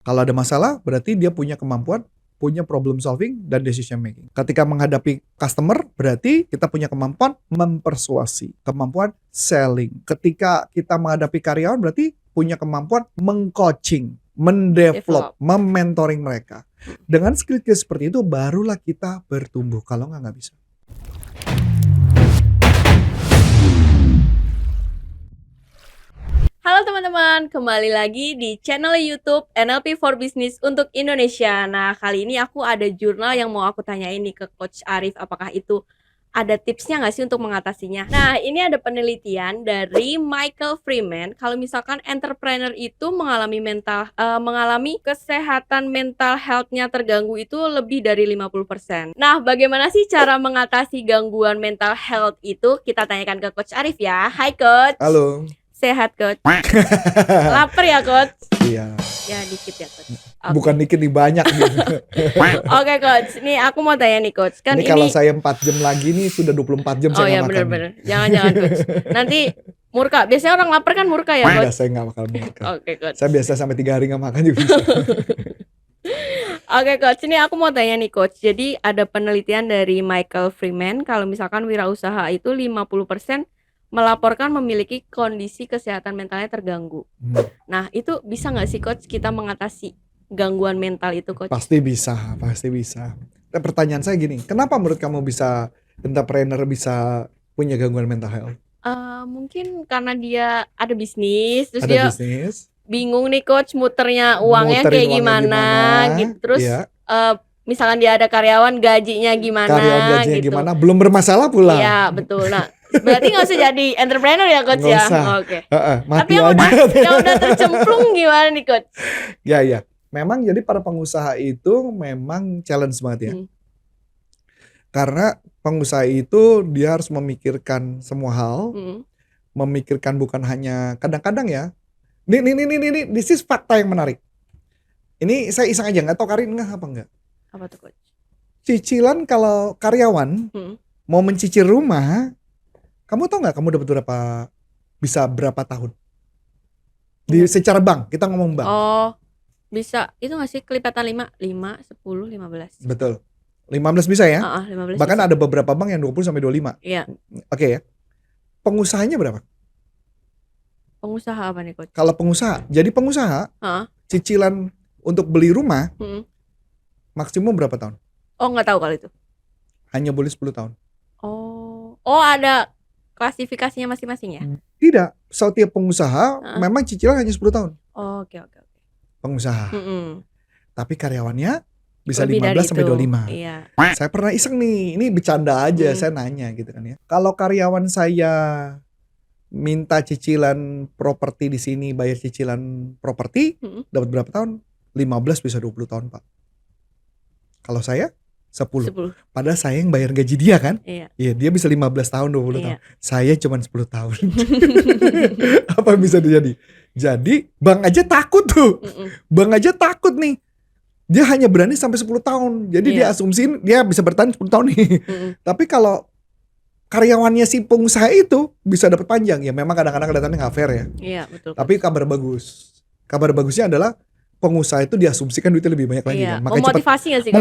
Kalau ada masalah, berarti dia punya kemampuan, punya problem solving dan decision making. Ketika menghadapi customer, berarti kita punya kemampuan mempersuasi, kemampuan selling. Ketika kita menghadapi karyawan, berarti punya kemampuan mengcoaching, mendevelop, mementoring mereka. Dengan skill-skill seperti itu, barulah kita bertumbuh. Kalau nggak bisa. Halo teman-teman, kembali lagi di channel YouTube NLP for Business untuk Indonesia. Nah, kali ini aku ada jurnal yang mau aku tanyain nih ke Coach Arif. Apakah itu ada tipsnya nggak sih untuk mengatasinya? Nah, ini ada penelitian dari Michael Freeman. Kalau misalkan entrepreneur itu mengalami kesehatan mental health-nya terganggu itu lebih dari 50%. Nah, bagaimana sih cara mengatasi gangguan mental health itu? Kita tanyakan ke Coach Arif ya. Hai Coach. Halo. Sehat Coach. Lapar ya Coach? Iya. Ya dikit ya Coach. Okay. Bukan dikit nih, banyak gitu. Oke Coach, nih aku mau tanya nih Coach. Kan ini kalau saya 4 jam lagi nih sudah 24 jam saya ya, makan. Bener-bener. Jangan Coach. Nanti murka. Biasanya orang lapar kan murka ya Coach? Enggak, saya gak bakal murka. Oke Coach. Saya biasa sampai 3 hari gak makan juga bisa. Oke Coach, ini aku mau tanya nih Coach. Jadi ada penelitian dari Michael Freeman. Kalau misalkan wirausaha itu 50% melaporkan memiliki kondisi kesehatan mentalnya terganggu. Nah, itu bisa nggak sih Coach kita mengatasi gangguan mental itu Coach? Pasti bisa. Pertanyaan saya gini, kenapa menurut kamu bisa entrepreneur bisa punya gangguan mental health? Mungkin karena dia ada bisnis, terus dia bisnis. Bingung nih Coach muterin uangnya kayak gimana gitu. Terus misalkan dia ada karyawan gajinya gimana gitu. Belum bermasalah pula. Iya betul. Nah, berarti nggak usah jadi entrepreneur ya Coach ya? Oke. Tapi yang udah tercemplung gimana nih Coach? Ya. Memang jadi para pengusaha itu memang challenge banget ya. Karena pengusaha itu dia harus memikirkan semua hal. Memikirkan bukan hanya kadang-kadang ya. Ini this is fakta yang menarik. Ini saya iseng aja, nggak tahu Karin nggak apa enggak. Apa tuh Coach? Cicilan kalau karyawan mau mencicil rumah, kamu tahu nggak kamu dapat berapa tahun? Secara bank, kita ngomong bank. Oh, bisa. Itu nggak sih kelipatan 5, 10, 15. Betul. 15 bisa ya? 15 bahkan bisa. Ada beberapa bank yang 20 sampai 25. Iya. Oke ya. Pengusahanya berapa? Pengusaha apa nih Coach? Kalau pengusaha, jadi pengusaha cicilan untuk beli rumah maksimum berapa tahun? Oh nggak tahu kalau itu. Hanya boleh 10 tahun. Oh ada klasifikasinya masing-masing ya? Tidak, setiap pengusaha memang cicilan hanya 10 tahun. Oke. Pengusaha. Tapi karyawannya bisa lebih 15 sampai 25. Iya. Saya pernah iseng nih, ini bercanda aja, saya nanya gitu kan ya. Kalau karyawan saya minta cicilan properti di sini, bayar cicilan properti, dapat berapa tahun? 15 bisa 20 tahun, Pak. Kalau saya 10. Padahal saya yang bayar gaji dia kan? Iya, dia bisa 15 tahun, 20 tahun. Saya cuma 10 tahun. Apa bisa terjadi? Jadi, bank aja takut tuh. Bank aja takut nih. Dia hanya berani sampai 10 tahun. Jadi dia asumsiin dia bisa bertahan 10 tahun nih. Tapi kalau karyawannya si pengusaha itu bisa dapat panjang, ya memang kadang-kadang kelihatannya nggak fair ya. Iya betul. Tapi kabar bagusnya adalah pengusaha itu diasumsikan duitnya lebih banyak lagi kan. Makanya memotivasi nggak sih?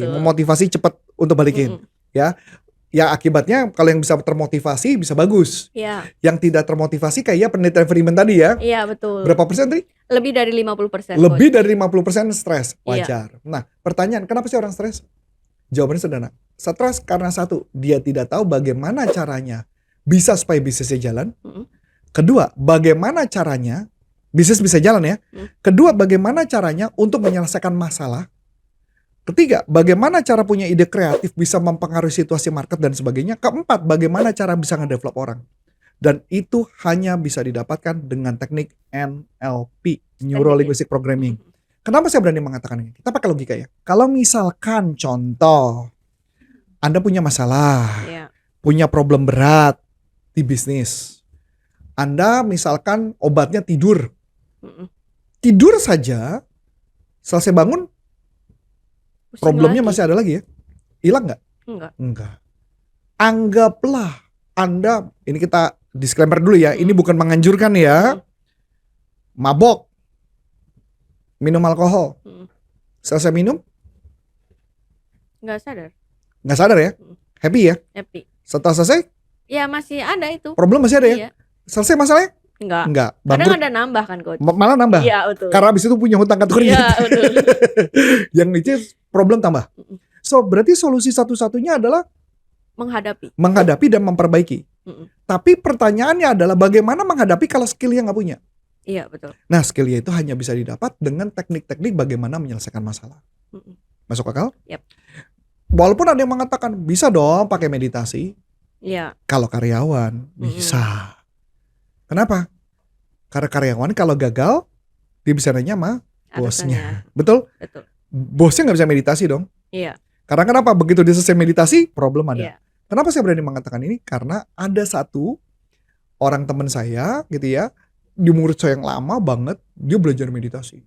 Memotivasi cepat untuk balikin. Ya akibatnya kalau yang bisa termotivasi bisa bagus. Yang tidak termotivasi kayak penelitian Freeman tadi ya. Iya betul. Berapa persen tadi? Lebih dari 50%. Lebih dari 50% stres, wajar. Nah pertanyaan, kenapa sih orang stres? Jawabannya sederhana. Stres karena satu, dia tidak tahu bagaimana caranya supaya bisnisnya jalan. Kedua, bagaimana caranya bisnis bisa jalan ya. Kedua, bagaimana caranya untuk menyelesaikan masalah. Ketiga, bagaimana cara punya ide kreatif bisa mempengaruhi situasi market dan sebagainya. Keempat, bagaimana cara bisa ngedevelop orang. Dan itu hanya bisa didapatkan dengan teknik NLP, Neuro Linguistic Programming. Kenapa saya berani mengatakan ini? Kita pakai logika ya. Kalau misalkan contoh, Anda punya masalah, punya problem berat di bisnis. Anda misalkan obatnya tidur. Tidur saja, selesai bangun, problemnya masih ada lagi ya? Hilang nggak? Enggak. Anggaplah Anda, ini kita disclaimer dulu ya, ini bukan menganjurkan ya, mabok. minum alkohol. Selesai minum, Nggak sadar. nggak sadar ya, happy ya. Happy. Setelah selesai, Ya masih ada itu. problem masih ada ya. Iya. Selesai masalahnya, Enggak. enggak. Kadang Bangkrut, ada nambah kan coach. malah nambah. Iya betul. Karena abis itu punya hutang kartu kredit. Iya betul. Yang itu problem tambah. So berarti solusi satu-satunya adalah menghadapi dan memperbaiki. Tapi pertanyaannya adalah bagaimana menghadapi kalau skillnya nggak punya. Iya betul. Nah skillnya itu hanya bisa didapat dengan teknik-teknik bagaimana menyelesaikan masalah. Masuk akal? Yep. Walaupun ada yang mengatakan bisa dong pakai meditasi. Iya. Kalau karyawan bisa. Kenapa? Karena karyawan kalau gagal dia bisa nanya sama bosnya. Betul? Betul. Bosnya nggak bisa meditasi dong. Iya. Karena kenapa? Begitu dia selesai meditasi, problem ada. Iya. Kenapa saya berani mengatakan ini? Karena ada satu orang teman saya gitu ya, di murid saya yang lama banget, dia belajar meditasi.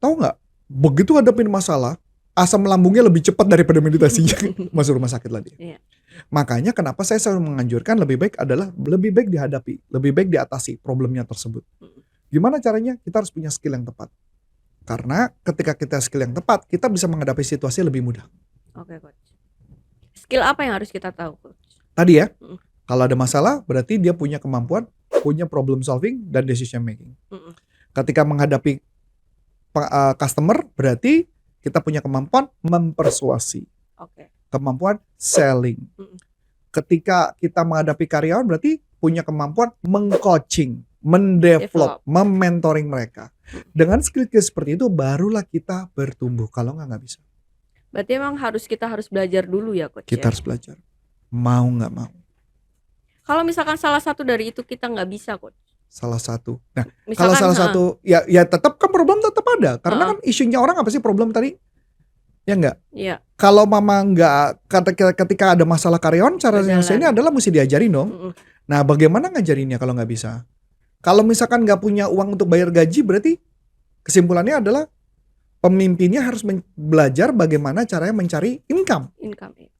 Tahu nggak? Begitu hadapin masalah, asam lambungnya lebih cepat daripada meditasinya. Masuk rumah sakit lah dia. Iya. Makanya kenapa saya selalu menganjurkan lebih baik dihadapi, lebih baik diatasi problemnya tersebut. Gimana caranya? Kita harus punya skill yang tepat. Karena ketika kita skill yang tepat, kita bisa menghadapi situasi lebih mudah. Oke coach. Skill apa yang harus kita tahu coach? Tadi ya, kalau ada masalah berarti dia punya kemampuan, punya problem solving dan decision making. Ketika menghadapi customer berarti kita punya kemampuan mempersuasi. Kemampuan selling. Ketika kita menghadapi karyawan berarti punya kemampuan mengcoaching, mendevelop, mementoring mereka. Dengan skill-skill seperti itu barulah kita bertumbuh. Kalau nggak bisa. Berarti emang kita harus belajar dulu ya coach. Kita harus belajar. Mau nggak mau. Kalau misalkan salah satu dari itu kita nggak bisa coach. Salah satu. Nah, Misalkan, kalau salah satu ya tetap kan problem tetap ada. Karena kan isunya orang apa sih problem tadi? Ya enggak? Iya. Kalau mama nggak ketika ada masalah karyawan cara nyelesainnya adalah mesti diajarin dong. Nah, bagaimana ngajarinnya kalau nggak bisa? Kalau misalkan nggak punya uang untuk bayar gaji berarti kesimpulannya adalah pemimpinnya harus belajar bagaimana caranya mencari income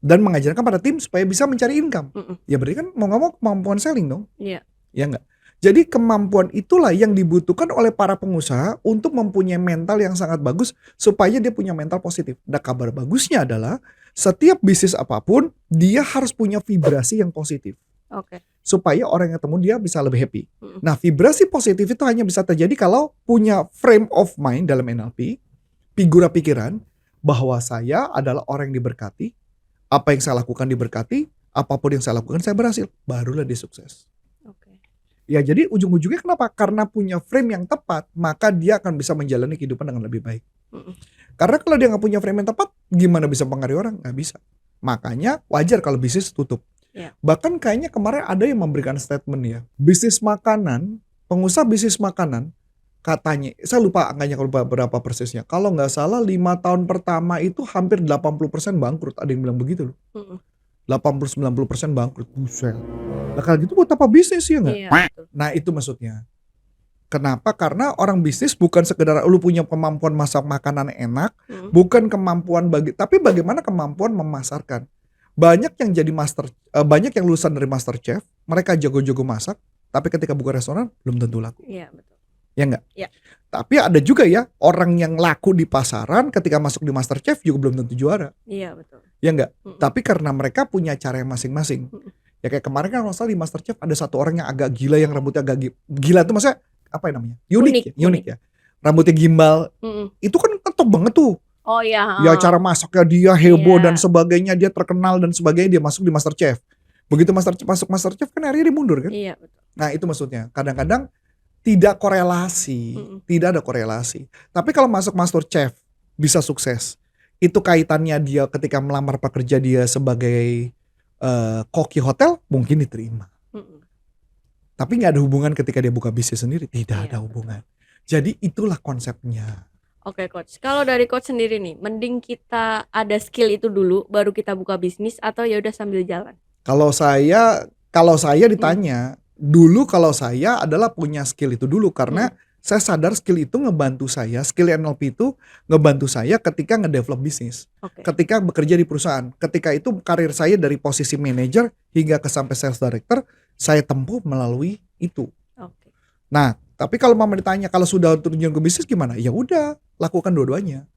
dan mengajarkan pada tim supaya bisa mencari income. Ya berarti kan mau nggak mau kemampuan selling dong. Iya. Ya enggak? Jadi kemampuan itulah yang dibutuhkan oleh para pengusaha untuk mempunyai mental yang sangat bagus supaya dia punya mental positif. Nah kabar bagusnya adalah setiap bisnis apapun dia harus punya vibrasi yang positif. Supaya orang yang ketemu dia bisa lebih happy. Nah vibrasi positif itu hanya bisa terjadi kalau punya frame of mind dalam NLP, figura pikiran bahwa saya adalah orang yang diberkati, apa yang saya lakukan diberkati, apapun yang saya lakukan saya berhasil, barulah dia sukses. Ya jadi ujung-ujungnya kenapa? Karena punya frame yang tepat, maka dia akan bisa menjalani kehidupan dengan lebih baik. Karena kalau dia nggak punya frame yang tepat, gimana bisa mempengaruhi orang? Nggak bisa. Makanya wajar kalau bisnis tutup. Bahkan kayaknya kemarin ada yang memberikan statement ya, bisnis makanan, pengusaha bisnis makanan, katanya, saya lupa angkanya, lupa berapa persisnya. Kalau nggak salah 5 tahun pertama itu hampir 80% bangkrut. Ada yang bilang begitu loh. 80-90% bangkrut. Buset. Nah kalau gitu buat apa bisnis ya nggak? Iya, Nah itu maksudnya. Kenapa? Karena orang bisnis bukan sekedar lu punya kemampuan masak makanan enak, bukan kemampuan tapi bagaimana kemampuan memasarkan. Banyak yang jadi banyak yang lulusan dari master chef, mereka jago-jago masak, tapi ketika buka restoran belum tentu laku. Iya betul. Ya enggak? Ya. Tapi ada juga ya orang yang laku di pasaran ketika masuk di master chef juga belum tentu juara. Iya betul. Ya enggak? Tapi karena mereka punya cara yang masing-masing. Ya kayak kemarin kan masalah di master chef ada satu orang yang agak gila, yang rambutnya agak gila itu maksudnya apa ya namanya? Unik ya. Rambutnya gimbal. Itu kan top banget tuh. Oh iya. Ya cara masaknya dia heboh dan sebagainya, dia terkenal dan sebagainya, dia masuk di master chef. Begitu masuk master chef kan akhirnya dia mundur kan? Iya betul. Nah itu maksudnya. Kadang-kadang tidak korelasi, tidak ada korelasi. Tapi kalau masuk master chef bisa sukses. Itu kaitannya dia ketika melamar pekerja dia sebagai koki hotel mungkin diterima. Tapi nggak ada hubungan ketika dia buka bisnis sendiri, tidak ada hubungan. Jadi itulah konsepnya. Oke coach, kalau dari coach sendiri nih, mending kita ada skill itu dulu baru kita buka bisnis atau ya udah sambil jalan? Kalau saya ditanya, dulu kalau saya adalah punya skill itu dulu karena saya sadar skill itu ngebantu saya, skill NLP itu ngebantu saya ketika ngedevelop bisnis. Ketika bekerja di perusahaan, ketika itu karir saya dari posisi manager hingga ke sampai sales director, saya tempuh melalui itu. Nah, Tapi kalau mama ditanya kalau sudah terjun ke bisnis gimana? Ya udah, lakukan dua-duanya.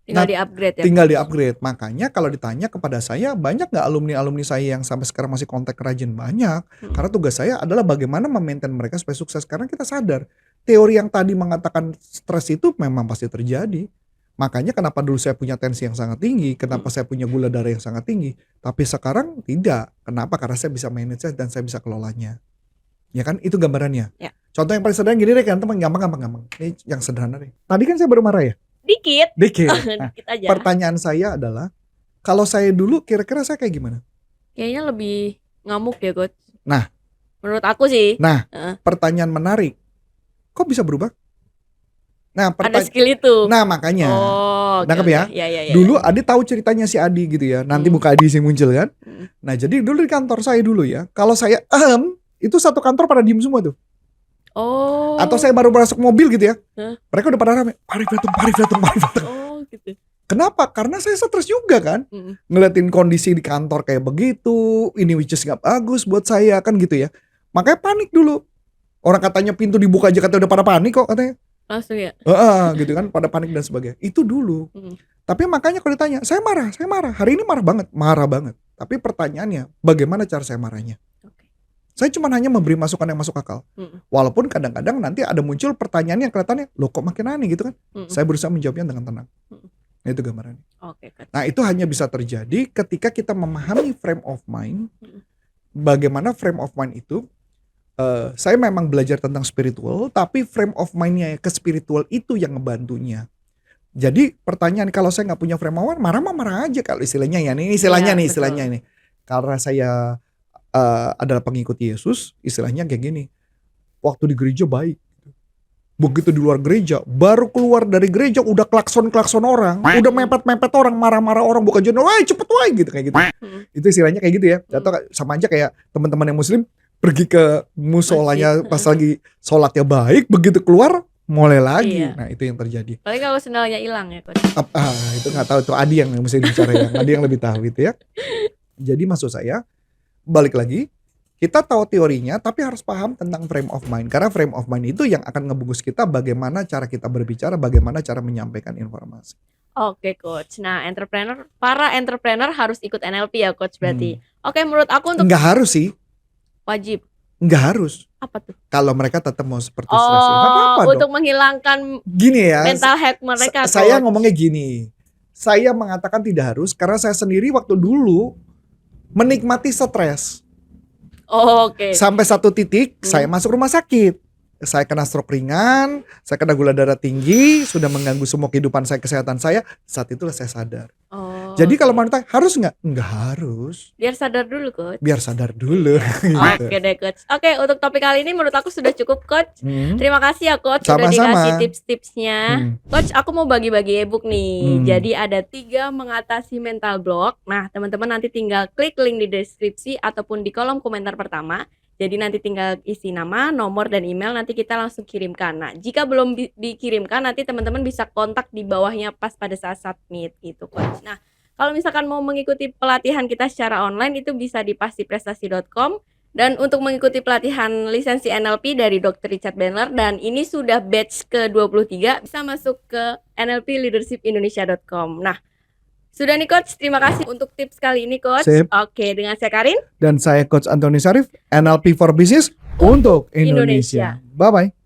Tinggal Nah, di-upgrade ya. tinggal di-upgrade. Makanya kalau ditanya kepada saya, banyak nggak alumni-alumni saya yang sampai sekarang masih kontak rajin? Banyak. Karena tugas saya adalah bagaimana memaintain mereka supaya sukses. Karena kita sadar, teori yang tadi mengatakan stres itu memang pasti terjadi. Makanya kenapa dulu saya punya tensi yang sangat tinggi, kenapa saya punya gula darah yang sangat tinggi, tapi sekarang tidak. Kenapa? Karena saya bisa manage dan saya bisa kelolanya. Ya kan, itu gambarannya. Ya. Contoh yang paling sederhana gini deh, kan teman, gampang. Ini yang sederhana deh. Tadi kan saya baru marah ya? Dikit. Dikit. Nah, Dikit aja. pertanyaan saya adalah, kalau saya dulu kira-kira saya kayak gimana? Kayaknya lebih ngamuk ya, Coach. Nah. Menurut aku sih. Nah, pertanyaan menarik. Kok bisa berubah? Nah, ada skill itu. Nah, makanya. Nangkep ya? Ya. Dulu Adi tahu ceritanya si Adi gitu ya. Nanti muka Adi sih muncul kan. Nah, jadi dulu di kantor saya dulu ya. Kalau saya itu satu kantor pada diem semua tuh. Atau saya baru masuk mobil gitu ya. Mereka udah pada rame. Arif datang. Oh, gitu. Kenapa? Karena saya stres juga kan. Ngeliatin kondisi di kantor kayak begitu. Ini which is gak bagus buat saya kan gitu ya. Makanya panik dulu. Orang katanya pintu dibuka aja katanya udah pada panik kok katanya. Langsung ya? Gitu kan, pada panik dan sebagainya. Itu dulu. Tapi makanya kalau ditanya, saya marah. Hari ini marah banget. Tapi pertanyaannya, bagaimana cara saya marahnya? Saya cuma hanya memberi masukan yang masuk akal. Walaupun kadang-kadang nanti ada muncul pertanyaan yang kelihatannya, loh kok makin aneh gitu kan. Saya berusaha menjawabnya dengan tenang. Nah, itu gambarannya. Nah, itu hanya bisa terjadi ketika kita memahami frame of mind. Bagaimana frame of mind itu, saya memang belajar tentang spiritual, tapi frame of mind-nya ke spiritual itu yang ngebantunya. Jadi pertanyaan, kalau saya nggak punya frame of mind, marah aja kalau istilahnya ya. Ini istilahnya ini. Karena saya adalah pengikut Yesus, istilahnya kayak gini. Waktu di gereja baik. Begitu di luar gereja, baru keluar dari gereja udah klakson orang, udah mepet orang, marah-marah orang, bukan jono, wah cepet wah gitu kayak gitu. Itu istilahnya kayak gitu ya. Atau sama aja kayak teman-teman yang muslim pergi ke musolanya pas lagi sholatnya baik, begitu keluar mulai lagi. Nah, itu yang terjadi. Paling kalau sendalnya hilang ya, Coach. Itu nggak tahu, itu Adi yang mesti bicara ya. Adi yang lebih tahu gitu ya. Jadi maksud saya, balik lagi, kita tahu teorinya tapi harus paham tentang frame of mind. Karena frame of mind itu yang akan ngebungkus kita bagaimana cara kita berbicara, bagaimana cara menyampaikan informasi. Oke, Coach. Nah, para entrepreneur harus ikut NLP ya, Coach, berarti. Oke, menurut aku untuk nggak harus sih. Wajib. Nggak harus. Apa tuh? Kalau mereka tetap mau seperti stres. Apa-apa untuk dong. menghilangkan gini ya, mental health mereka. Saya ngomongnya gini. Saya mengatakan tidak harus karena saya sendiri waktu dulu menikmati stres. Oke. Sampai satu titik saya masuk rumah sakit. Saya kena stroke ringan, saya kena gula darah tinggi, sudah mengganggu semua kehidupan saya, kesehatan saya. Saat itulah saya sadar. Jadi kalau mau ditanya, harus nggak? Nggak harus. Biar sadar dulu, Coach. Biar sadar dulu. Gitu. Oke deh, Coach. Oke, untuk topik kali ini menurut aku sudah cukup, Coach. Terima kasih ya, Coach. Sama-sama. Sudah dikasih tips-tipsnya. Coach, aku mau bagi-bagi ebook nih. Jadi ada 3 mengatasi mental block. Nah, teman-teman nanti tinggal klik link di deskripsi ataupun di kolom komentar pertama. Jadi nanti tinggal isi nama, nomor, dan email, nanti kita langsung kirimkan. Nah, jika belum dikirimkan, nanti teman-teman bisa kontak di bawahnya pas pada saat submit gitu, Coach. Nah, kalau misalkan mau mengikuti pelatihan kita secara online, itu bisa di pastiprestasi.com. Dan untuk mengikuti pelatihan lisensi NLP dari Dr. Richard Bandler, dan ini sudah batch ke-23, bisa masuk ke nlpleadershipindonesia.com. Nah, sudah nih, Coach, terima kasih untuk tips kali ini, Coach. Sip. Oke, dengan saya Karin. Dan saya Coach Antoni Syarif, NLP for Business untuk Indonesia. Bye-bye.